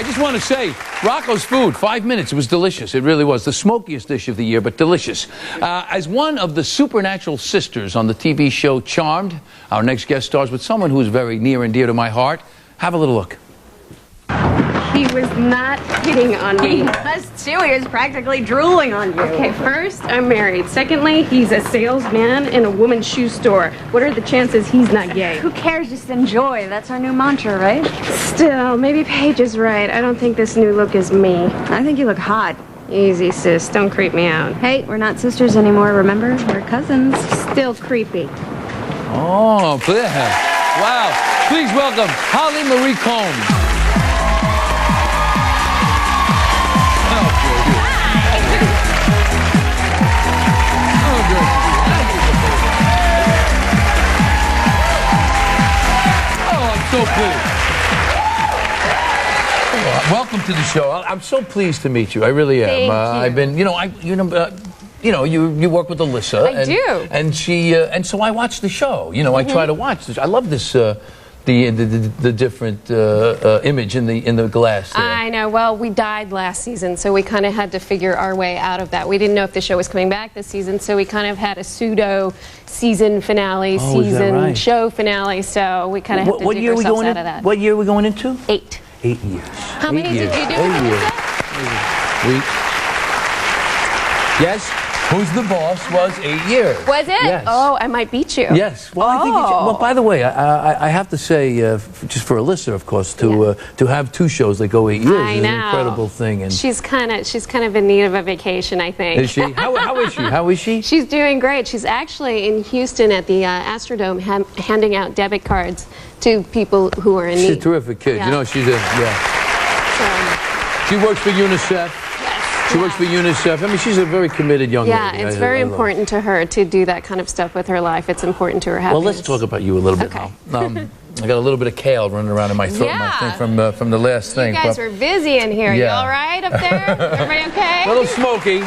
just want to say, Rocco's food, 5 minutes, it was delicious. It really was. The smokiest dish of the year, but delicious. As one of the supernatural sisters on the TV show Charmed, our next guest stars with someone who is very near and dear to my heart. Have a little look. He was not hitting on me. He was too. He was practically drooling on you. Okay, first, I'm married. Secondly, he's a salesman in a woman's shoe store. What are the chances he's not gay? Who cares? Just enjoy. That's our new mantra, right? Still, maybe Paige is right. I don't think this new look is me. I think you look hot. Easy, sis. Don't creep me out. Hey, we're not sisters anymore, remember? We're cousins. Still creepy. Oh, wow. Please welcome Holly Marie Combs. So pleased. Welcome to the show. I'm so pleased to meet you. I really am. Thank you. I've been, you work with Alyssa. I do. And she, and so I watch the show. I try to watch this. I love this. The different image in the glass there. I know. Well, we died last season, so we kind of had to figure our way out of that. We didn't know if the show was coming back this season, so we kind of had a pseudo season finale, show finale. So we kind of had to dig ourselves out of that. What year are we going into? 8. 8 years. How many did you do? 8 years. Yes. Who's the Boss was 8 years. Was it? Yes. Oh, I might beat you. Yes. Well, I think well, by the way, I have to say, just for Alyssa, of course, to have 2 shows that go 8 years is an incredible thing. And she's kind of in need of a vacation, I think. Is she? How is she? How is she? She's doing great. She's actually in Houston at the Astrodome handing out debit cards to people who are in need. She's a terrific kid. Yeah. She's she works for UNICEF. She works for UNICEF. I mean, she's a very committed young lady. Yeah, it's very important to her to do that kind of stuff with her life. It's important to her happiness. Well, let's talk about you a little bit now. I got a little bit of kale running around in my throat, I think, from the last thing. You guys are busy in here. You all right up there? Everybody okay? A little smoky.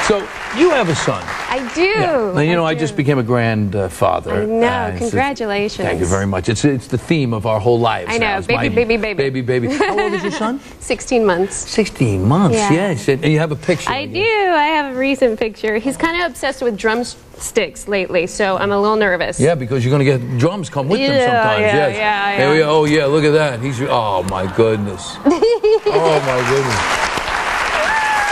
So, you have a son. I do. Yeah. Now, I just became a grandfather. I know. Congratulations. Thank you very much. It's the theme of our whole lives. I know. Baby. How old is your son? 16 months. 16 months, yes. And you have a picture. I do. I have a recent picture. He's kind of obsessed with drumsticks lately, so I'm a little nervous. Yeah, because you're going to get drums come with them sometimes. Yeah. Here we go. Oh, yeah, look at that. Oh, my goodness. Oh, my goodness.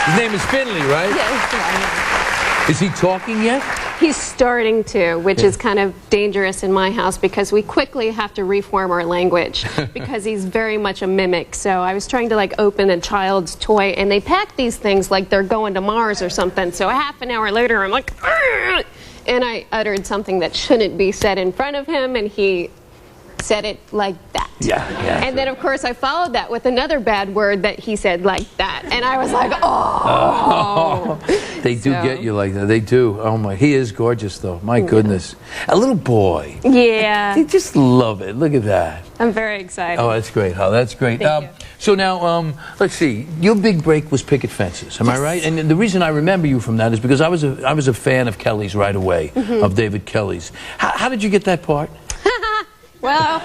His name is Finley, right? Yes. Is he talking yet? He's starting to, which is kind of dangerous in my house because we quickly have to reform our language because he's very much a mimic. So I was trying to open a child's toy and they pack these things like they're going to Mars or something. So a half an hour later I'm like, argh! And I uttered something that shouldn't be said in front of him and he said it like that. Yeah. And then, of course, I followed that with another bad word that he said like that. And I was like, oh. They do get you like that. They do. Oh, my. He is gorgeous, though. My goodness. A little boy. Yeah. They just love it. Look at that. I'm very excited. Oh, that's great, Hal. That's great. Thank you. So now, let's see. Your big break was Picket Fences. Am I right? And the reason I remember you from that is because I was a fan of Kelly's right away, of David Kelly's. How did you get that part? Well,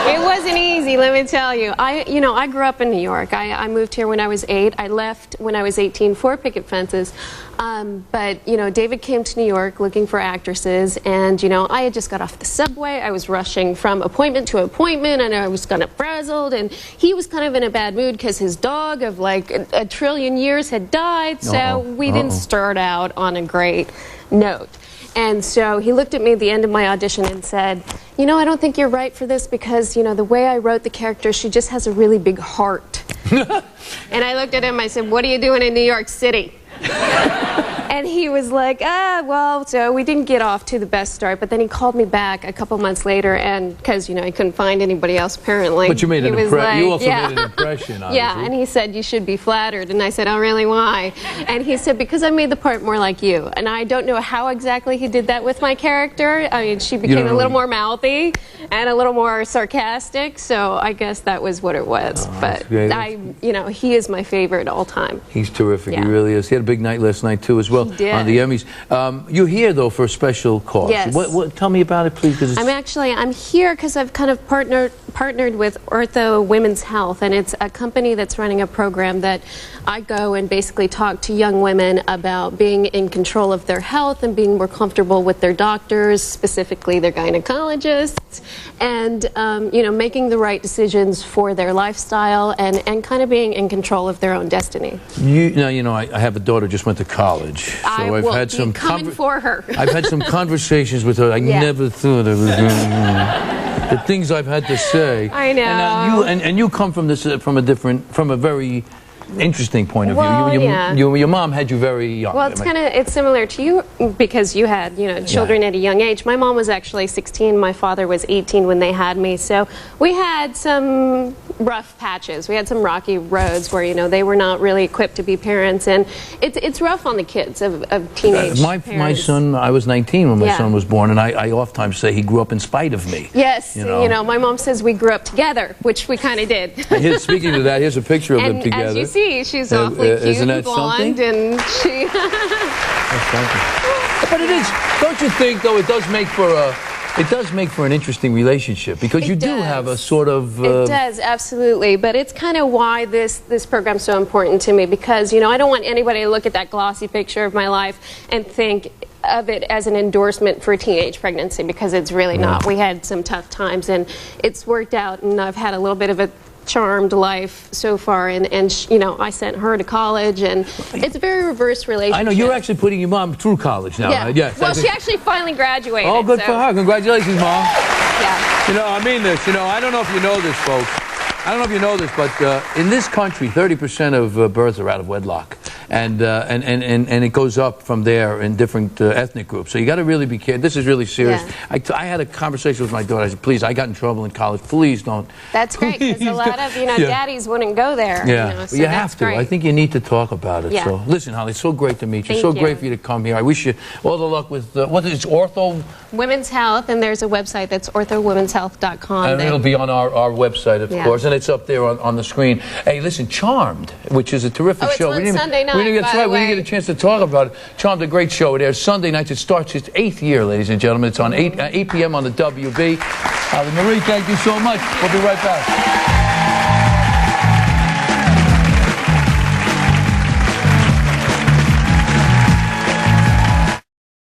it wasn't easy, let me tell you. I grew up in New York. I moved here when I was 8. I left when I was 18 for Picket Fences. But, David came to New York looking for actresses, and, I had just got off the subway. I was rushing from appointment to appointment, and I was kind of frazzled, and he was kind of in a bad mood because his dog of, a trillion years had died, so we didn't start out on a great note. And so he looked at me at the end of my audition and said, I don't think you're right for this because, the way I wrote the character, she just has a really big heart. And I looked at him, I said, what are you doing in New York City? And he was like, well, so we didn't get off to the best start, but then he called me back a couple months later, and because, he couldn't find anybody else, apparently. But you made an impression. You also made an impression, obviously. Yeah, and he said, you should be flattered. And I said, oh, really, why? And he said, because I made the part more like you. And I don't know how exactly he did that with my character. I mean, she became a little more mouthy and a little more sarcastic, so I guess that was what it was. But he is my favorite all time. He's terrific. Yeah. He really is. He had a big night last night, too, as well. on the Emmys. You're here, though, for a special cause. Yes. Tell me about it, please. I'm here because I've kind of partnered with Ortho Women's Health, and it's a company that's running a program that I go and basically talk to young women about being in control of their health and being more comfortable with their doctors, specifically their gynecologists, and you know, making the right decisions for their lifestyle and kind of being in control of their own destiny. I have a daughter just went to college, so I've had some coming for her. I've had some conversations with her. I never thought I was going the things I've had to say. I know. And you come from this from a very interesting point of view. Well, Your mom had you very young. Well, it's similar to you because you had, children at a young age. My mom was actually 16. My father was 18 when they had me. So we had some rough patches. We had some rocky roads where, they were not really equipped to be parents, and it's rough on the kids of teenage my son, I was 19 when my son was born, and I oftentimes say he grew up in spite of me. Yes, my mom says we grew up together, which we kind of did. Speaking of that, here's a picture of them together. As you see, she's awfully cute and blonde, and she... That's something. But it is, don't you think, though, it does make for an interesting relationship, because you do have a sort of... It does, absolutely. But it's kind of why this program's so important to me, because, I don't want anybody to look at that glossy picture of my life and think of it as an endorsement for teenage pregnancy, because it's really not. We had some tough times, and it's worked out, and I've had a little bit of a charmed life so far, and I sent her to college, and it's a very reverse relationship. I know, you're actually putting your mom through college now, right? Yes. Well, she actually finally graduated. Oh, good for her. Congratulations, Mom. Yeah. I mean this. I don't know if you know this, folks. I don't know if you know this, but in this country, 30% of births are out of wedlock. And it goes up from there in different ethnic groups. So you got to really be careful. This is really serious. Yeah. I had a conversation with my daughter. I said, please, I got in trouble in college. Please don't. That's great, because a lot of, daddies wouldn't go there. Yeah, so you have to. Great. I think you need to talk about it. Yeah. So listen, Holly, it's so great to meet you. Thank so you. great for you to come here. I wish you all the luck with, what is it, Ortho? Women's Health, and there's a website that's orthowomenshealth.com. And it'll be on our website, of course, and it's up there on the screen. Hey, listen, Charmed, which is a terrific show. It's on Sunday night, That's right. We didn't get a chance to talk about it. Charmed, a great show. It airs Sunday nights. It starts its 8th year, ladies and gentlemen. It's on 8 p.m. on the WB. Holly Marie, thank you so much. We'll be right back.